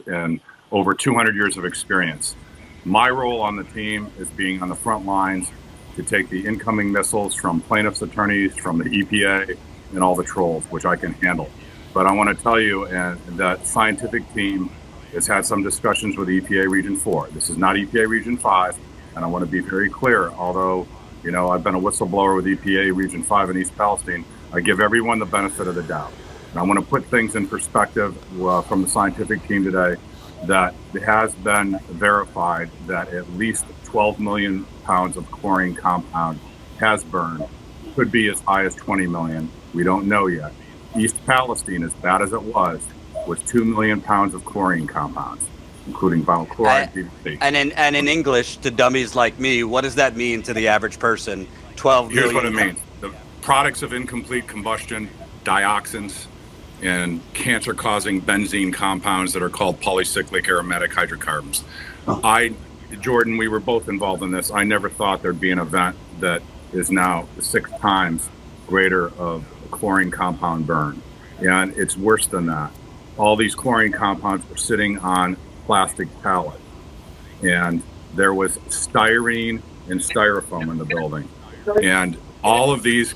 and over 200 years of experience. My role on the team is being on the front lines to take the incoming missiles from plaintiffs' attorneys, from the EPA, and all the trolls, which I can handle. But I want to tell you that scientific team has had some discussions with EPA Region 4. This is not EPA Region 5, and I want to be very clear. Although, I've been a whistleblower with EPA Region 5 in East Palestine, I give everyone the benefit of the doubt. And I want to put things in perspective from the scientific team today, that it has been verified that at least 12 million pounds of chlorine compound has burned. Could be as high as 20 million. We don't know yet. East Palestine, as bad as it was 2 million pounds of chlorine compounds, including vinyl chloride, PVC. And in English, to dummies like me, what does that mean to the average person? 12 Here's million. what it means. The products of incomplete combustion, dioxins, and cancer-causing benzene compounds that are called polycyclic aromatic hydrocarbons. Jordan, we were both involved in this. I never thought there'd be an event that is now 6 times greater of chlorine compound burn. And it's worse than that. All these chlorine compounds were sitting on plastic pallets. And there was styrene and styrofoam in the building. And all of these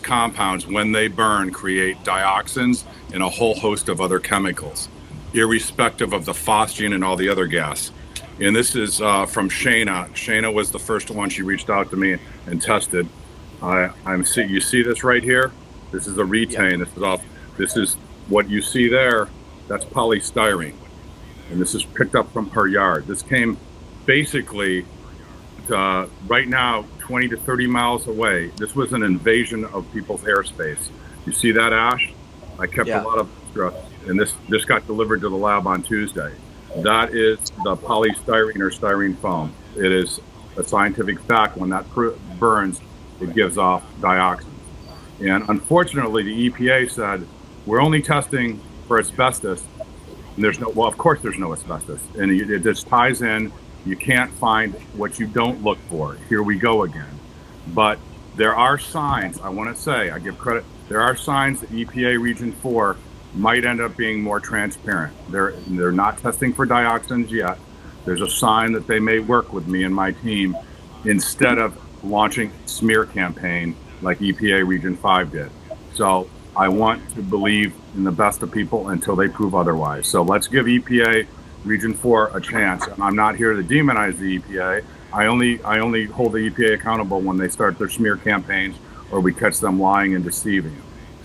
compounds, when they burn, create dioxins and a whole host of other chemicals, irrespective of the phosgene and all the other gas. And this is from Shayna. Shayna was the first one. She reached out to me and tested. You see this right here? This is a retane. This is what you see there. That's polystyrene. And this is picked up from her yard. This came basically right now 20 to 30 miles away. This was an invasion of people's airspace. You see that ash? I kept a lot of extra, and this got delivered to the lab on Tuesday. That is the polystyrene or styrene foam. It is a scientific fact. When that burns, it gives off dioxins. And unfortunately, the EPA said, we're only testing for asbestos. And of course there's no asbestos. And it just ties in. You can't find what you don't look for. Here we go again. But there are signs, I want to say, I give credit, there are signs that EPA Region 4 might end up being more transparent. They're not testing for dioxins yet. There's a sign that they may work with me and my team instead of launching a smear campaign like EPA Region 5 did. So I want to believe in the best of people until they prove otherwise. So let's give EPA Region 4 a chance. And I'm not here to demonize the EPA. I only hold the EPA accountable when they start their smear campaigns or we catch them lying and deceiving.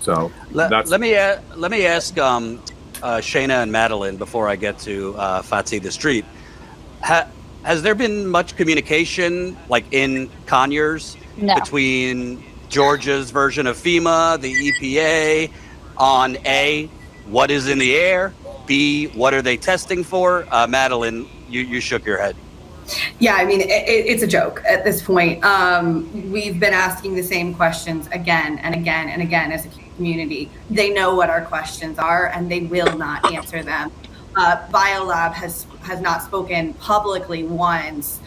So let me ask Shayna and Madeline before I get to Fatsi the Street. Has there been much communication, like in Conyers, between Georgia's version of FEMA, the EPA, on A, what is in the air, B, what are they testing for? Madeline, you shook your head. Yeah, I mean, it's a joke at this point. We've been asking the same questions again and again and again as a community. They know what our questions are and they will not answer them. Biolab has not spoken publicly once.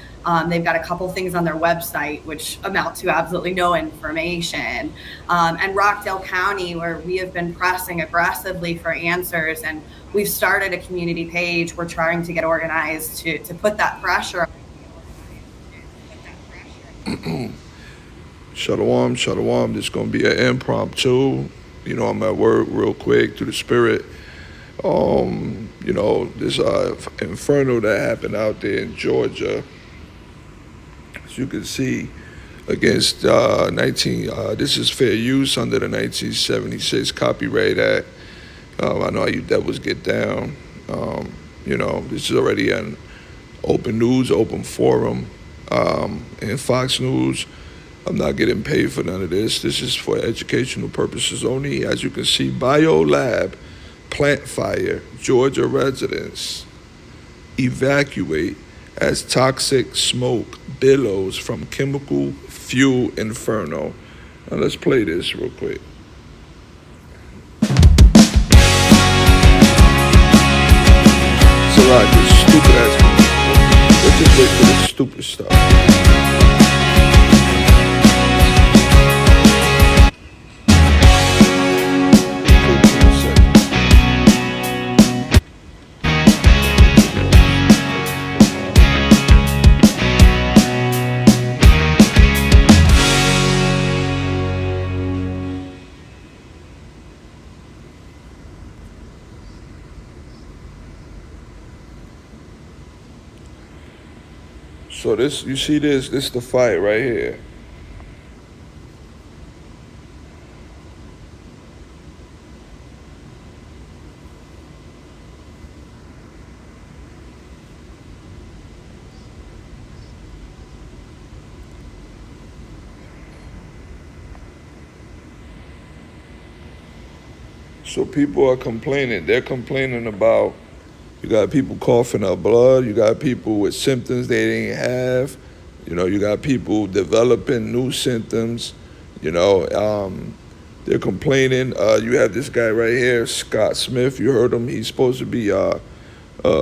They've got a couple things on their website which amount to absolutely no information. And Rockdale County, where we have been pressing aggressively for answers, and we've started a community page. We're trying to get organized to put that pressure. Shalom. This is going to be an impromptu. I'm at work real quick through the spirit. This inferno that happened out there in Georgia, as you can see, against this is fair use under the 1976 Copyright Act. I know how you devils get down. This is already an open news, open forum. And Fox News, I'm not getting paid for none of this. This is for educational purposes only. As you can see, Biolab, plant fire, Georgia residents evacuate as toxic smoke billows from chemical fuel inferno. Now let's play this real quick. It's a lot of this stupid ass. Let's just wait for the stupid stuff. So this, you see this the fight right here. So people are complaining. They're complaining about, you got people coughing up blood. You got people with symptoms they didn't have. You know, you got people developing new symptoms. You know, they're complaining. You have this guy right here, Scott Smith. You heard him. He's supposed to be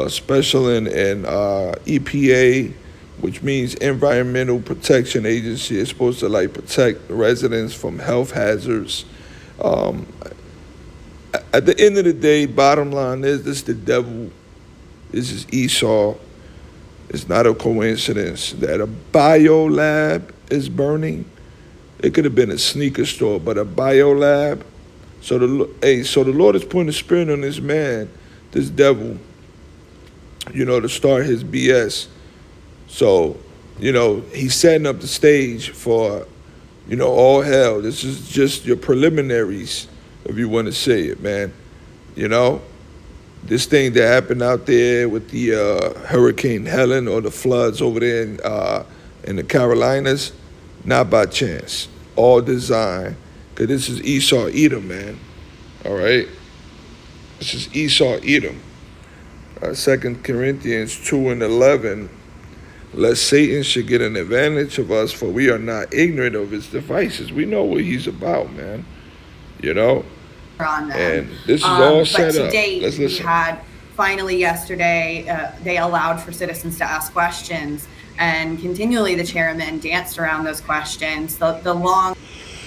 special in EPA, which means Environmental Protection Agency. It's supposed to like protect residents from health hazards. Um, at the end of the day, bottom line is this: the devil. This is Esau. It's not a coincidence that a bio lab is burning. It could have been a sneaker store, but a bio lab. So the Lord is putting a spirit on this man, this devil, you know, to start his BS. So, you know, he's setting up the stage for, you know, all hell. This is just your preliminaries, if you want to say it, man. You know, this thing that happened out there with the Hurricane Helen or the floods over there in the Carolinas, not by chance, all design. Because this is Esau Edom, man. All right? This is Esau Edom. 2 Corinthians 2:11, lest Satan should get an advantage of us, for we are not ignorant of his devices. We know what he's about, man. You know? On them. And this is all set but up. to date, Let's we listen. had finally yesterday, they allowed for citizens to ask questions, and continually the chairman danced around those questions. The long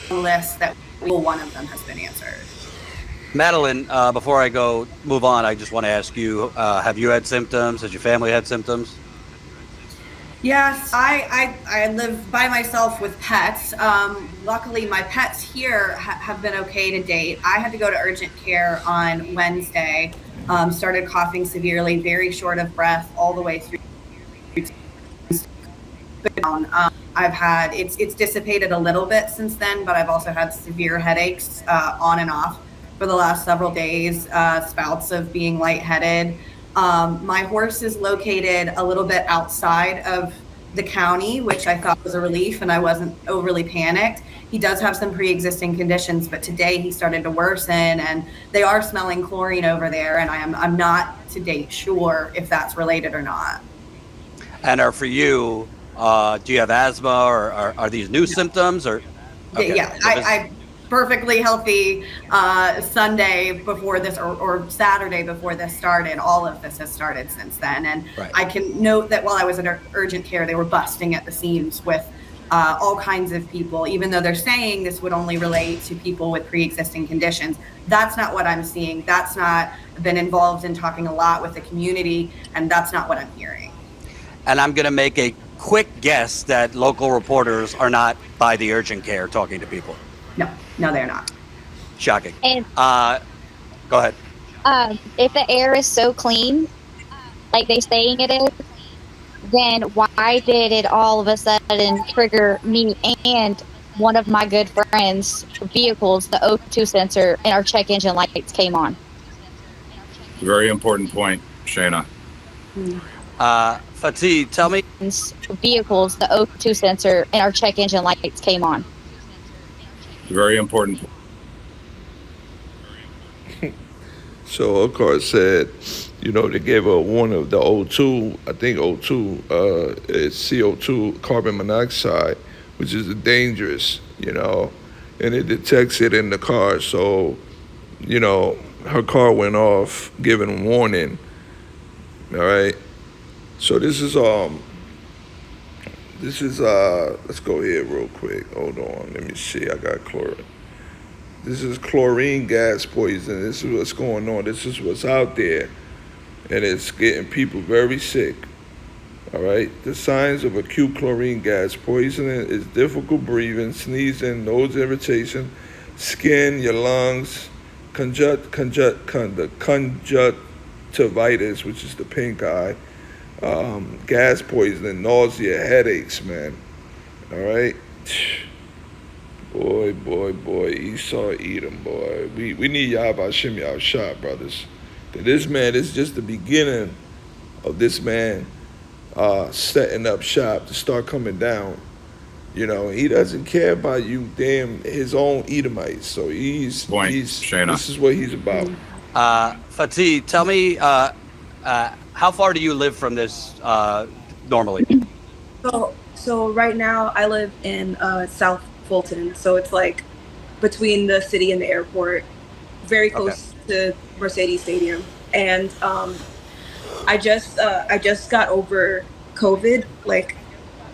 list that one of them has been answered. Madeline, before I move on, I just want to ask you: have you had symptoms? Has your family had symptoms? Yes, I live by myself with pets. Luckily, my pets here have been okay to date. I had to go to urgent care on Wednesday. Started coughing severely, very short of breath all the way through. I've had it's dissipated a little bit since then, but I've also had severe headaches on and off for the last several days. Spouts of being lightheaded. My horse is located a little bit outside of the county, which I thought was a relief, and I wasn't overly panicked. He does have some pre-existing conditions, but today he started to worsen, and they are smelling chlorine over there, and I'm not to date sure if that's related or not. And for you, do you have asthma, or are these new symptoms? Or okay. Yeah, I perfectly healthy Sunday before this or Saturday before this started. All of this has started since then. And right. I can note that while I was at urgent care, they were busting at the seams with all kinds of people, even though they're saying this would only relate to people with pre-existing conditions. That's not what I'm seeing. That's not been involved in talking a lot with the community, and that's not what I'm hearing. And I'm going to make a quick guess that local reporters are not by the urgent care talking to people. No, they're not. Shocking. And go ahead. if the air is so clean, like they saying it is, then why did it all of a sudden trigger me and one of my good friends' vehicles? The O2 sensor and our check engine lights came on. Very important point, Shayna. Fatih, tell me. Vehicles, the O2 sensor and our check engine lights came on. Very important. So Elkhart said, you know, they gave a warning of the O2. I think O2 is CO2, carbon monoxide, which is dangerous, you know, and it detects it in the car. So, you know, her car went off, giving warning. All right. So this is let's go here real quick. Hold on, let me see. I got chlorine. This is chlorine gas poison. This is what's going on. This is what's out there, and it's getting people very sick. All right. The signs of acute chlorine gas poisoning is difficult breathing, sneezing, nose irritation, skin, your lungs, conjunctivitis, which is the pink eye, gas poisoning, nausea, headaches, man. All right. Boy, Esau Edom, boy. We need Yahweh Shem Shah, brothers. That this man is just the beginning of this man setting up shop to start coming down. You know, he doesn't care about you, damn, his own Edomites. So he's Shayna. this is what he's about. Fatih, tell me, how far do you live from this normally? So right now I live in South Fulton, so it's like between the city and the airport, very close to Mercedes Stadium. And I just got over COVID like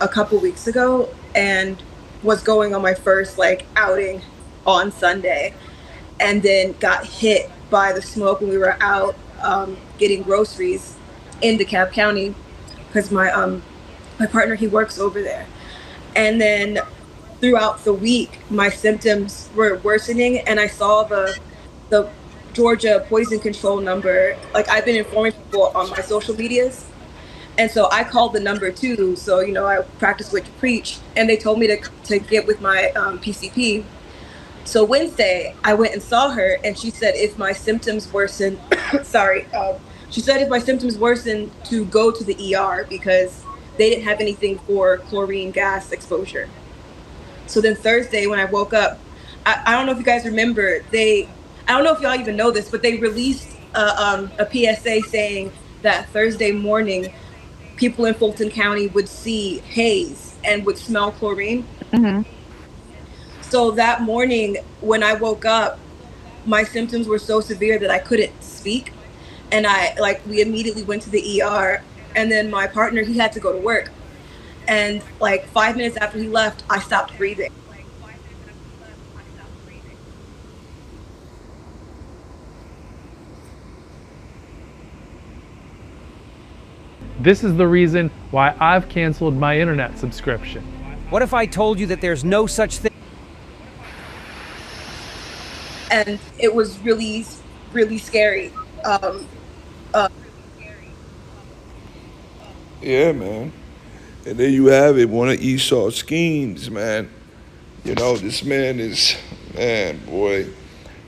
a couple weeks ago, and was going on my first like outing on Sunday, and then got hit by the smoke when we were out getting groceries in DeKalb County, because my partner, he works over there. And then throughout the week my symptoms were worsening, and I saw the Georgia poison control number. Like, I've been informing people on my social medias, and so I called the number too. So, you know, I practice what you preach, and they told me to get with my PCP. So Wednesday I went and saw her, and she said if my symptoms worsen she said if my symptoms worsen to go to the ER, because they didn't have anything for chlorine gas exposure. So then Thursday when I woke up, I don't know if you guys remember, I don't know if y'all even know this, but they released a PSA saying that Thursday morning people in Fulton County would see haze and would smell chlorine. Mm-hmm. So that morning when I woke up, my symptoms were so severe that I couldn't speak. And we immediately went to the ER, and then my partner, he had to go to work. And like 5 minutes after he left, I stopped breathing. This is the reason why I've canceled my internet subscription. What if I told you that there's no such thing? And it was really, really scary. Yeah, man. And there you have it, one of Esau's schemes, man. You know, this man is, man, boy.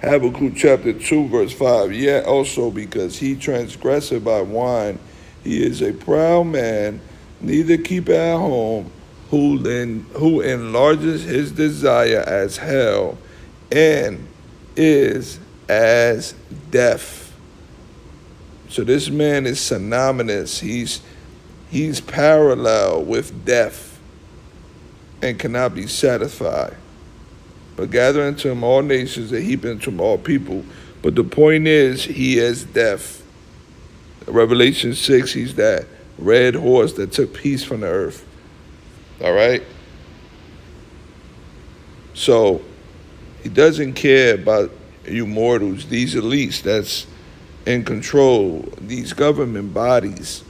Habakkuk chapter 2, verse 5. Yet also because he transgressed by wine, he is a proud man, neither keep at home, who enlarges his desire as hell, and is as death. So this man is synonymous. He's parallel with death and cannot be satisfied. But gather unto him all nations and heap unto him all people. But the point is, he is death. Revelation 6, he's that red horse that took peace from the earth. All right? So he doesn't care about you mortals, these elites that's in control, these government bodies.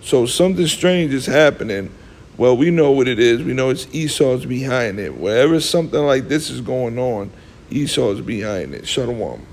So something strange is happening. Well, we know what it is. We know it's Esau's behind it. Wherever something like this is going on, Esau's behind it. Shalom.